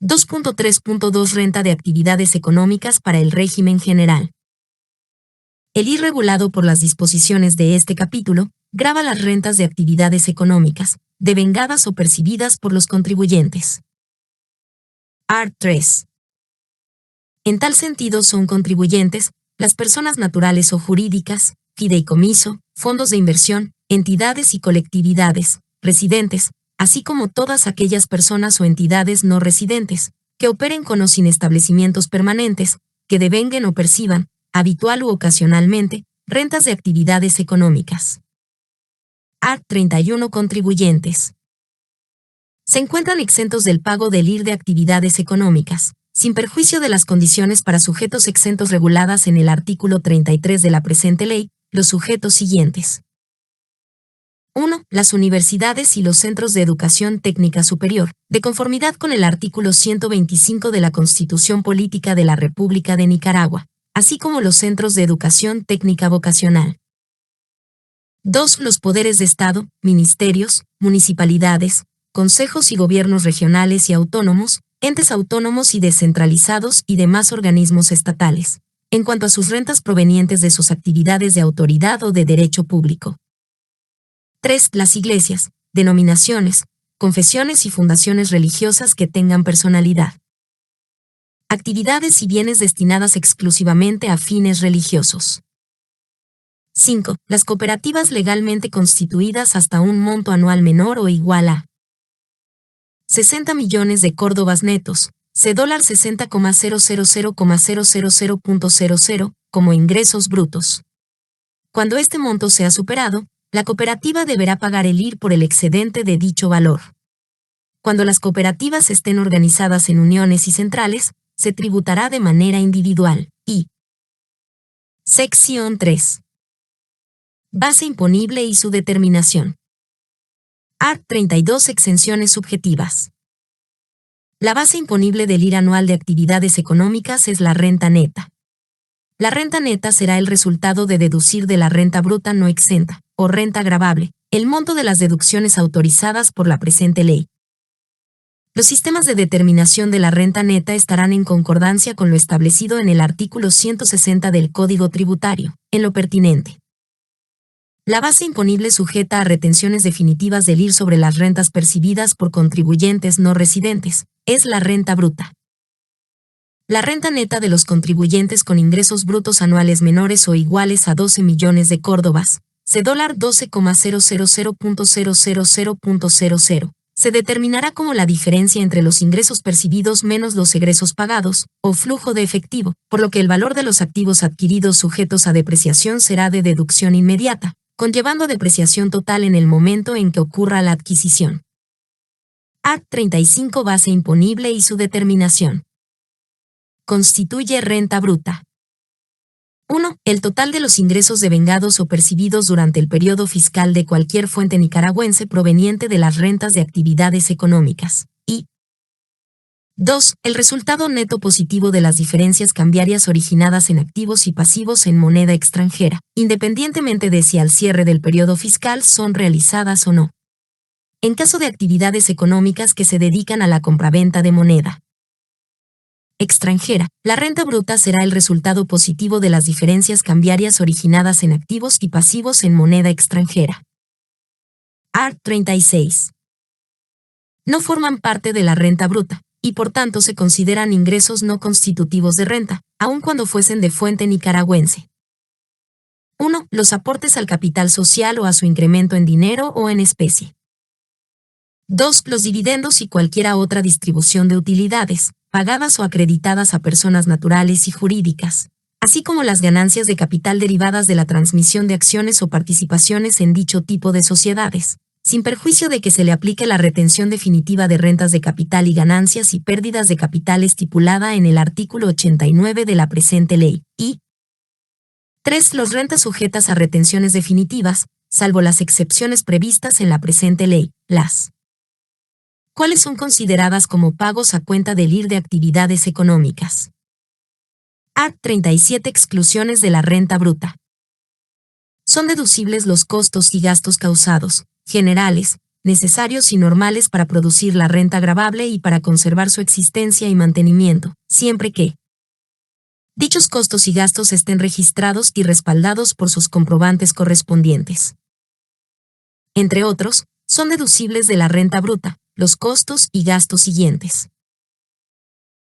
2.3.2 Renta de actividades económicas para el régimen general. El IR regulado por las disposiciones de este capítulo grava las rentas de actividades económicas, devengadas o percibidas por los contribuyentes. Art. 3. En tal sentido son contribuyentes las personas naturales o jurídicas, fideicomiso, fondos de inversión, entidades y colectividades, residentes, así como todas aquellas personas o entidades no residentes, que operen con o sin establecimientos permanentes, que devenguen o perciban, habitual u ocasionalmente, rentas de actividades económicas. Art. 31 Contribuyentes. Se encuentran exentos del pago del IR de actividades económicas, sin perjuicio de las condiciones para sujetos exentos reguladas en el artículo 33 de la presente ley, los sujetos siguientes. 1. Las universidades y los centros de educación técnica superior, de conformidad con el artículo 125 de la Constitución Política de la República de Nicaragua, así como los centros de educación técnica vocacional. 2. Los poderes de Estado, ministerios, municipalidades, consejos y gobiernos regionales y autónomos, entes autónomos y descentralizados y demás organismos estatales, en cuanto a sus rentas provenientes de sus actividades de autoridad o de derecho público. 3. Las iglesias, denominaciones, confesiones y fundaciones religiosas que tengan personalidad. Actividades y bienes destinadas exclusivamente a fines religiosos. 5. Las cooperativas legalmente constituidas hasta un monto anual menor o igual a 60 millones de córdobas netos, $60,000,000.00, como ingresos brutos. Cuando este monto sea superado, la cooperativa deberá pagar el IR por el excedente de dicho valor. Cuando las cooperativas estén organizadas en uniones y centrales, se tributará de manera individual. Y Sección 3. Base imponible y su determinación. Art. 32 Exenciones subjetivas. La base imponible del IR anual de actividades económicas es la renta neta. La renta neta será el resultado de deducir de la renta bruta no exenta, o renta gravable, el monto de las deducciones autorizadas por la presente ley. Los sistemas de determinación de la renta neta estarán en concordancia con lo establecido en el artículo 160 del Código Tributario, en lo pertinente. La base imponible sujeta a retenciones definitivas del IR sobre las rentas percibidas por contribuyentes no residentes es la renta bruta. La renta neta de los contribuyentes con ingresos brutos anuales menores o iguales a 12 millones de córdobas, $12,000.000.00, se determinará como la diferencia entre los ingresos percibidos menos los egresos pagados, o flujo de efectivo, por lo que el valor de los activos adquiridos sujetos a depreciación será de deducción inmediata, conllevando depreciación total en el momento en que ocurra la adquisición. Art. 35 Base imponible y su determinación. Constituye renta bruta. 1. El total de los ingresos devengados o percibidos durante el periodo fiscal de cualquier fuente nicaragüense proveniente de las rentas de actividades económicas. Y 2. El resultado neto positivo de las diferencias cambiarias originadas en activos y pasivos en moneda extranjera, independientemente de si al cierre del periodo fiscal son realizadas o no. En caso de actividades económicas que se dedican a la compraventa de moneda extranjera, la renta bruta será el resultado positivo de las diferencias cambiarias originadas en activos y pasivos en moneda extranjera. Art. 36. No forman parte de la renta bruta, y por tanto se consideran ingresos no constitutivos de renta, aun cuando fuesen de fuente nicaragüense. 1. Los aportes al capital social o a su incremento en dinero o en especie. 2. Los dividendos y cualquiera otra distribución de utilidades, pagadas o acreditadas a personas naturales y jurídicas, así como las ganancias de capital derivadas de la transmisión de acciones o participaciones en dicho tipo de sociedades, sin perjuicio de que se le aplique la retención definitiva de rentas de capital y ganancias y pérdidas de capital estipulada en el artículo 89 de la presente ley. Y 3. Los rentas sujetas a retenciones definitivas, salvo las excepciones previstas en la presente ley, las cuales son consideradas como pagos a cuenta del IR de actividades económicas. Art. 37 Exclusiones de la renta bruta. Son deducibles los costos y gastos causados, generales, necesarios y normales para producir la renta gravable y para conservar su existencia y mantenimiento, siempre que dichos costos y gastos estén registrados y respaldados por sus comprobantes correspondientes. Entre otros, son deducibles de la renta bruta los costos y gastos siguientes.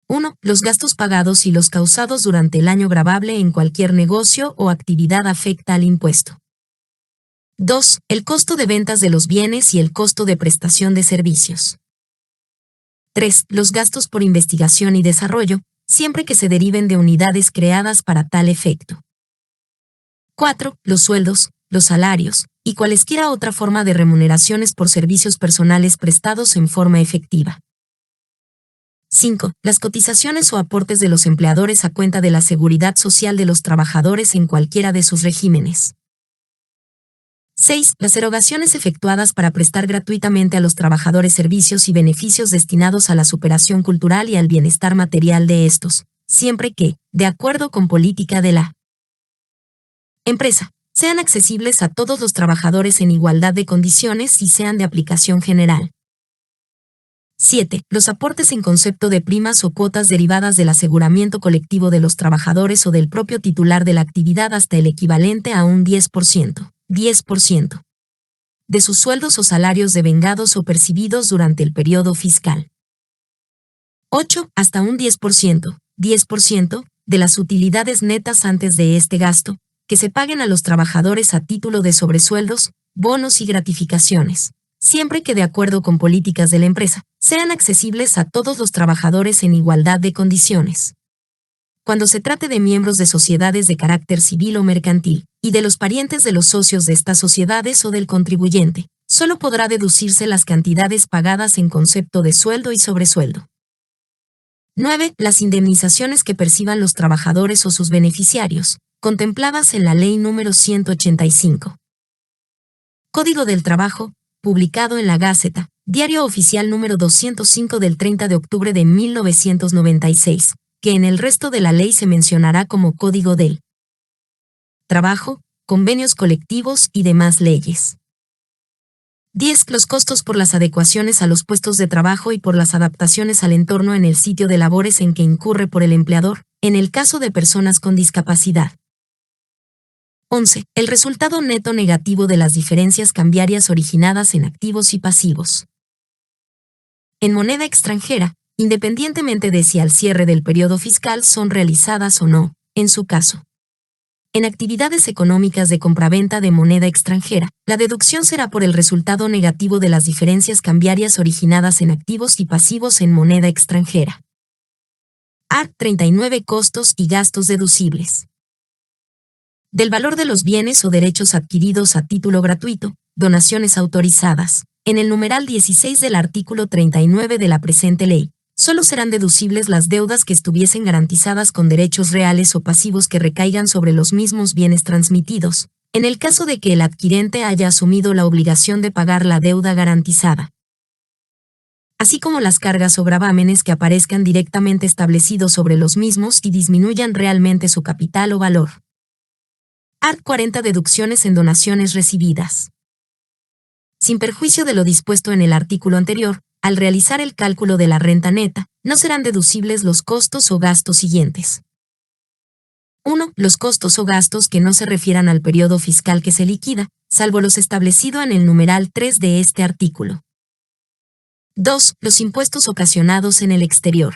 1. Los gastos pagados y los causados durante el año gravable en cualquier negocio o actividad afecta al impuesto. 2. El costo de ventas de los bienes y el costo de prestación de servicios. 3. Los gastos por investigación y desarrollo, siempre que se deriven de unidades creadas para tal efecto. 4. Los sueldos, los salarios, y cualesquiera otra forma de remuneraciones por servicios personales prestados en forma efectiva. 5. Las cotizaciones o aportes de los empleadores a cuenta de la seguridad social de los trabajadores en cualquiera de sus regímenes. 6. Las erogaciones efectuadas para prestar gratuitamente a los trabajadores servicios y beneficios destinados a la superación cultural y al bienestar material de estos, siempre que, de acuerdo con política de la empresa, sean accesibles a todos los trabajadores en igualdad de condiciones y sean de aplicación general. 7. Los aportes en concepto de primas o cuotas derivadas del aseguramiento colectivo de los trabajadores o del propio titular de la actividad hasta el equivalente a un 10%, de sus sueldos o salarios devengados o percibidos durante el periodo fiscal. 8. Hasta un 10%, de las utilidades netas antes de este gasto, que se paguen a los trabajadores a título de sobresueldos, bonos y gratificaciones, siempre que de acuerdo con políticas de la empresa, sean accesibles a todos los trabajadores en igualdad de condiciones. Cuando se trate de miembros de sociedades de carácter civil o mercantil, y de los parientes de los socios de estas sociedades o del contribuyente, solo podrá deducirse las cantidades pagadas en concepto de sueldo y sobresueldo. 9. Las indemnizaciones que perciban los trabajadores o sus beneficiarios, contempladas en la Ley número 185. Código del Trabajo, publicado en la Gaceta, Diario Oficial número 205 del 30 de octubre de 1996, que en el resto de la ley se mencionará como Código del Trabajo, convenios colectivos y demás leyes. 10. Los costos por las adecuaciones a los puestos de trabajo y por las adaptaciones al entorno en el sitio de labores en que incurre por el empleador, en el caso de personas con discapacidad. 11. El resultado neto negativo de las diferencias cambiarias originadas en activos y pasivos en moneda extranjera, independientemente de si al cierre del periodo fiscal son realizadas o no, en su caso. En actividades económicas de compraventa de moneda extranjera, la deducción será por el resultado negativo de las diferencias cambiarias originadas en activos y pasivos en moneda extranjera. Art. 39. Costos y gastos deducibles. Del valor de los bienes o derechos adquiridos a título gratuito, donaciones autorizadas, en el numeral 16 del artículo 39 de la presente ley, solo serán deducibles las deudas que estuviesen garantizadas con derechos reales o pasivos que recaigan sobre los mismos bienes transmitidos, en el caso de que el adquirente haya asumido la obligación de pagar la deuda garantizada, así como las cargas o gravámenes que aparezcan directamente establecidos sobre los mismos y disminuyan realmente su capital o valor. Art. 40. Deducciones en donaciones recibidas. Sin perjuicio de lo dispuesto en el artículo anterior, al realizar el cálculo de la renta neta, no serán deducibles los costos o gastos siguientes. 1. Los costos o gastos que no se refieran al periodo fiscal que se liquida, salvo los establecido en el numeral 3 de este artículo. 2. Los impuestos ocasionados en el exterior.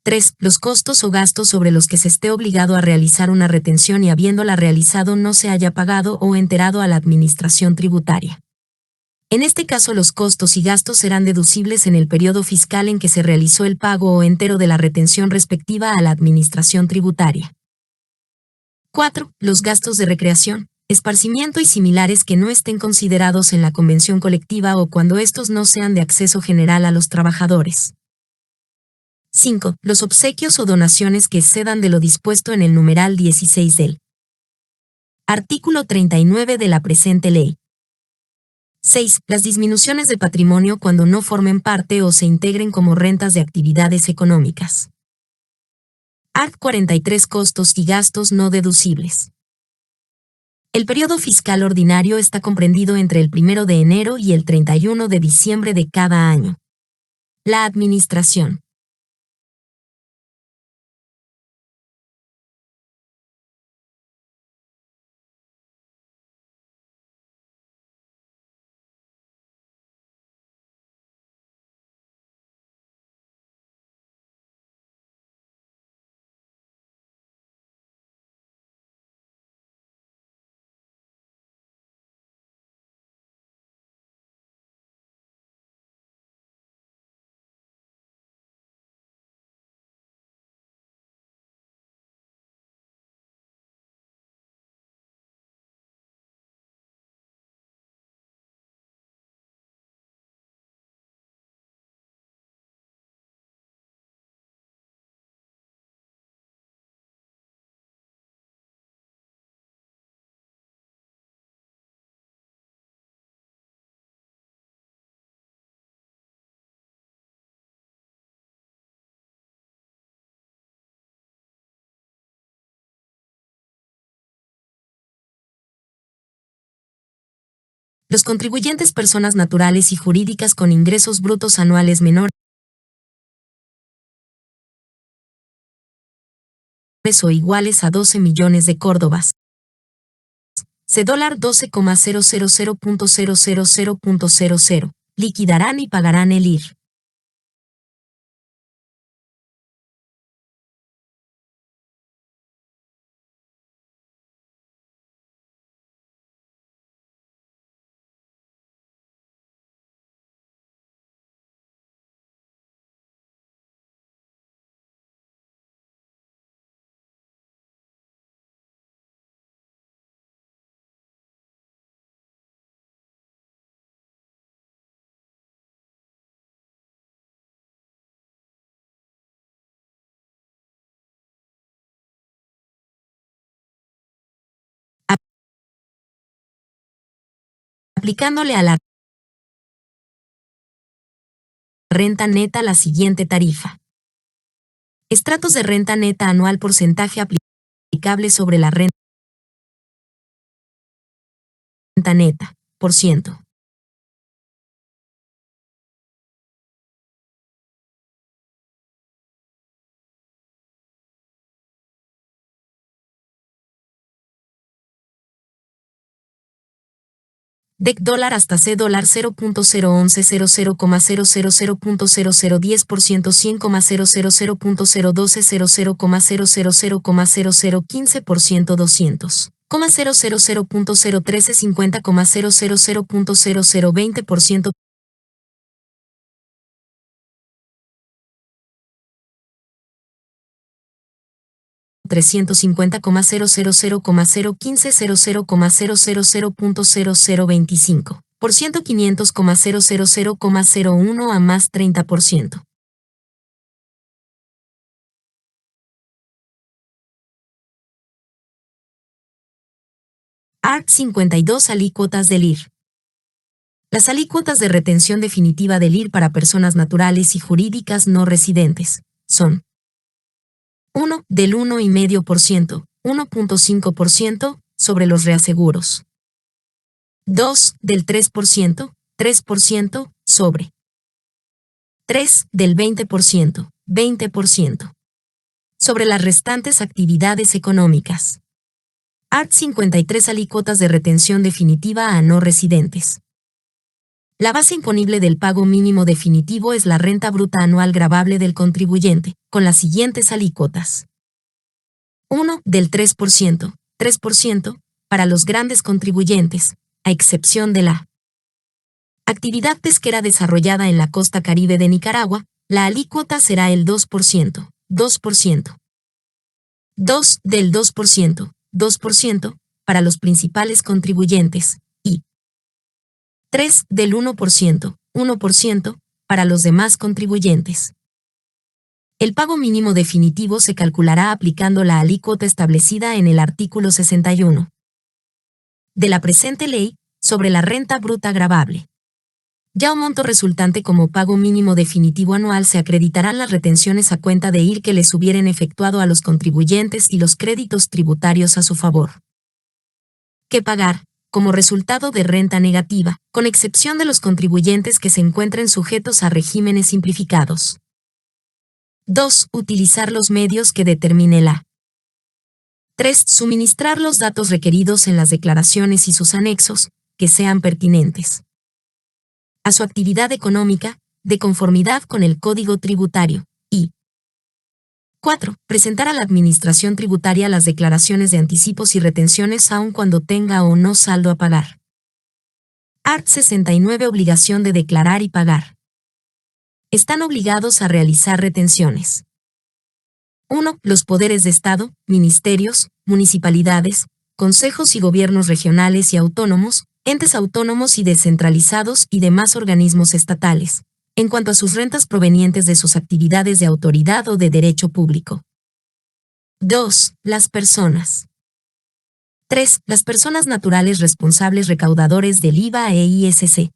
3. Los costos o gastos sobre los que se esté obligado a realizar una retención y habiéndola realizado no se haya pagado o enterado a la administración tributaria. En este caso los costos y gastos serán deducibles en el periodo fiscal en que se realizó el pago o entero de la retención respectiva a la administración tributaria. 4. Los gastos de recreación, esparcimiento y similares que no estén considerados en la convención colectiva o cuando estos no sean de acceso general a los trabajadores. 5. Los obsequios o donaciones que excedan de lo dispuesto en el numeral 16 del artículo 39 de la presente ley. 6. Las disminuciones de patrimonio cuando no formen parte o se integren como rentas de actividades económicas. Art. 43. Costos y gastos no deducibles. El periodo fiscal ordinario está comprendido entre el 1 de enero y el 31 de diciembre de cada año. La administración. Los contribuyentes personas naturales y jurídicas con ingresos brutos anuales menores o iguales a 12 millones de córdobas. C $12,000.000.00 liquidarán y pagarán el IR. Aplicándole a la renta neta la siguiente tarifa. Estratos de renta neta anual porcentaje aplicable sobre la renta neta, por ciento. DEC dólar hasta C dólar 0.01100,000.0010% 100,000.001200,000,00015% 200,000.01350,000.000.0020% 350,000,015,000,000.25%, 500,000,000,001 a más 30%. ART 52 alícuotas del IR. Las alícuotas de retención definitiva del IR para personas naturales y jurídicas no residentes son 1. Del 1,5%, 1.5% sobre los reaseguros. 2. Del 3%, 3% sobre. 3. Del 20%, 20% sobre las restantes actividades económicas. ART 53 alícuotas de retención definitiva a no residentes. La base imponible del pago mínimo definitivo es la renta bruta anual gravable del contribuyente, con las siguientes alícuotas. 1. Del 3%, 3% para los grandes contribuyentes, a excepción de la actividad pesquera desarrollada en la costa caribe de Nicaragua, la alícuota será el 2%, 2%. 2. Del 2%, 2% para los principales contribuyentes, y 3. Del 1%, 1% para los demás contribuyentes. El pago mínimo definitivo se calculará aplicando la alícuota establecida en el artículo 61 de la presente ley sobre la renta bruta gravable. Ya un monto resultante como pago mínimo definitivo anual se acreditarán las retenciones a cuenta de IR que les hubieren efectuado a los contribuyentes y los créditos tributarios a su favor. que pagar, como resultado de renta negativa, con excepción de los contribuyentes que se encuentren sujetos a regímenes simplificados. 2. Utilizar los medios que determine la 3. Suministrar los datos requeridos en las declaraciones y sus anexos, que sean pertinentes a su actividad económica, de conformidad con el Código Tributario, y 4. Presentar a la Administración Tributaria las declaraciones de anticipos y retenciones aun cuando tenga o no saldo a pagar. Art. 69. Obligación de declarar y pagar. Están obligados a realizar retenciones. 1. Los poderes de Estado, ministerios, municipalidades, consejos y gobiernos regionales y autónomos, entes autónomos y descentralizados y demás organismos estatales, en cuanto a sus rentas provenientes de sus actividades de autoridad o de derecho público. 2. Las personas. 3. Las personas naturales responsables recaudadores del IVA e ISC.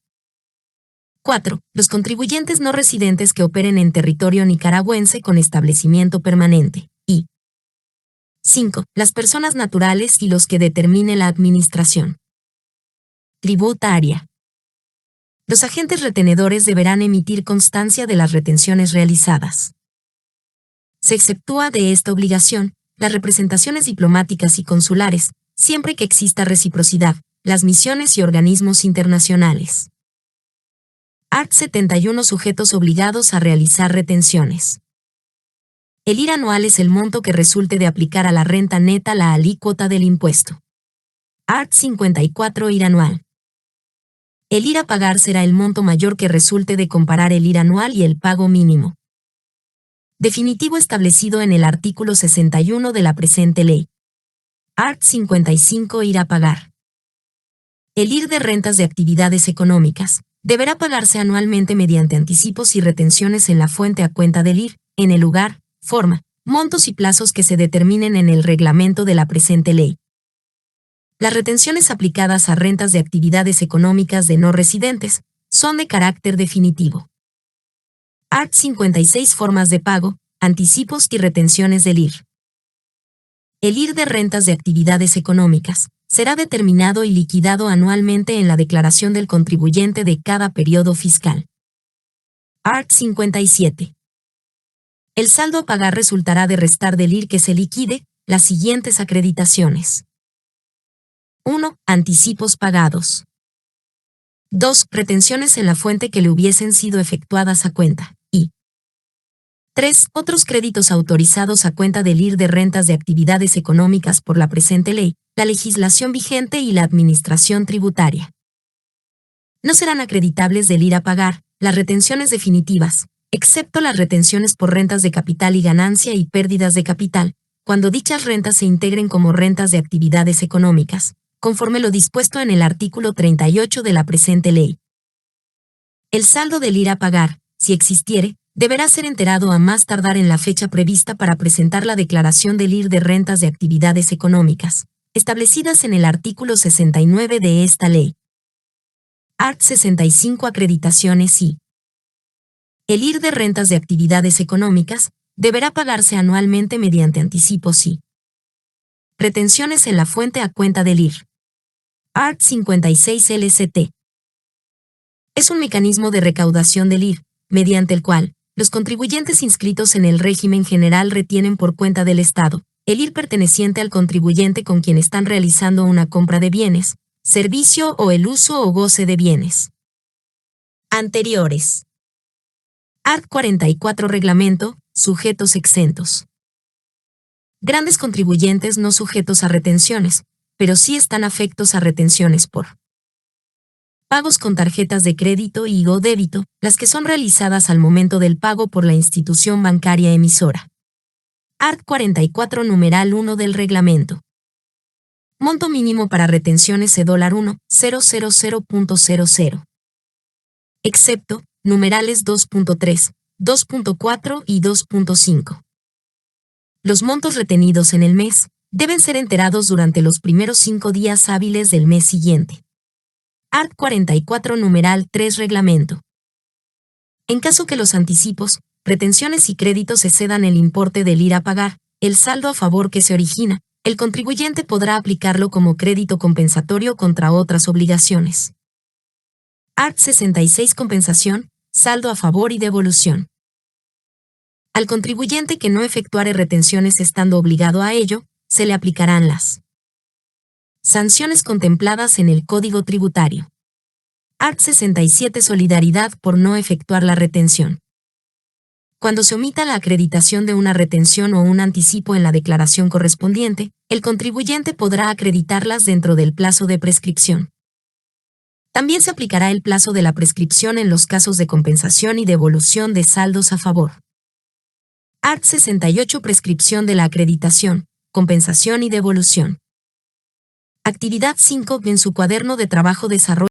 4. Los contribuyentes no residentes que operen en territorio nicaragüense con establecimiento permanente. Y 5. Las personas naturales y los que determine la Administración Tributaria. Los agentes retenedores deberán emitir constancia de las retenciones realizadas. Se exceptúa de esta obligación las representaciones diplomáticas y consulares, siempre que exista reciprocidad, las misiones y organismos internacionales. Art. 71. Sujetos obligados a realizar retenciones. El IR anual es el monto que resulte de aplicar a la renta neta la alícuota del impuesto. Art. 54. IR anual. El IR a pagar será el monto mayor que resulte de comparar el IR anual y el pago mínimo definitivo establecido en el artículo 61 de la presente ley. Art. 55. IR a pagar. El IR de rentas de actividades económicas deberá pagarse anualmente mediante anticipos y retenciones en la fuente a cuenta del IR, en el lugar, forma, montos y plazos que se determinen en el reglamento de la presente ley. Las retenciones aplicadas a rentas de actividades económicas de no residentes son de carácter definitivo. Art. 56. Formas de pago, anticipos y retenciones del IR. El IR de rentas de actividades económicas será determinado y liquidado anualmente en la declaración del contribuyente de cada periodo fiscal. Art. 57. El saldo a pagar resultará de restar del IR que se liquide las siguientes acreditaciones. 1. Anticipos pagados. 2. Retenciones en la fuente que le hubiesen sido efectuadas a cuenta. Y 3. Otros créditos autorizados a cuenta del IR de rentas de actividades económicas por la presente ley, la legislación vigente y la administración tributaria. No serán acreditables del IR a pagar las retenciones definitivas, excepto las retenciones por rentas de capital y ganancia y pérdidas de capital, cuando dichas rentas se integren como rentas de actividades económicas, conforme lo dispuesto en el artículo 38 de la presente ley. El saldo del IR a pagar, si existiere, deberá ser enterado a más tardar en la fecha prevista para presentar la declaración del IR de rentas de actividades económicas, establecidas en el artículo 69 de esta ley. Art. 65. Acreditaciones y el IR de rentas de actividades económicas deberá pagarse anualmente mediante anticipos y retenciones en la fuente a cuenta del IR. Art. 56 LCT. Es un mecanismo de recaudación del IR, mediante el cual los contribuyentes inscritos en el régimen general retienen por cuenta del Estado el IR perteneciente al contribuyente con quien están realizando una compra de bienes, servicio o el uso o goce de bienes anteriores. Art. 44. Reglamento, sujetos exentos. Grandes contribuyentes no sujetos a retenciones, pero sí están afectos a retenciones por pagos con tarjetas de crédito y o débito, las que son realizadas al momento del pago por la institución bancaria emisora. Art. 44. Numeral 1 del reglamento. Monto mínimo para retenciones $1,000.00. Excepto, numerales 2.3, 2.4 y 2.5. Los montos retenidos en el mes deben ser enterados durante los primeros 5 días hábiles del mes siguiente. Art. 44. Numeral 3 Reglamento. En caso que los anticipos, retenciones y créditos excedan el importe del IR a pagar, el saldo a favor que se origina el contribuyente podrá aplicarlo como crédito compensatorio contra otras obligaciones. Art. 66. Compensación, saldo a favor y devolución. Al contribuyente que no efectuare retenciones estando obligado a ello, se le aplicarán las sanciones contempladas en el Código Tributario. Art. 67. Solidaridad por no efectuar la retención. Cuando se omita la acreditación de una retención o un anticipo en la declaración correspondiente, el contribuyente podrá acreditarlas dentro del plazo de prescripción. También se aplicará el plazo de la prescripción en los casos de compensación y devolución de saldos a favor. Art. 68. Prescripción de la acreditación, compensación y devolución. Actividad 5. En su cuaderno de trabajo desarrolla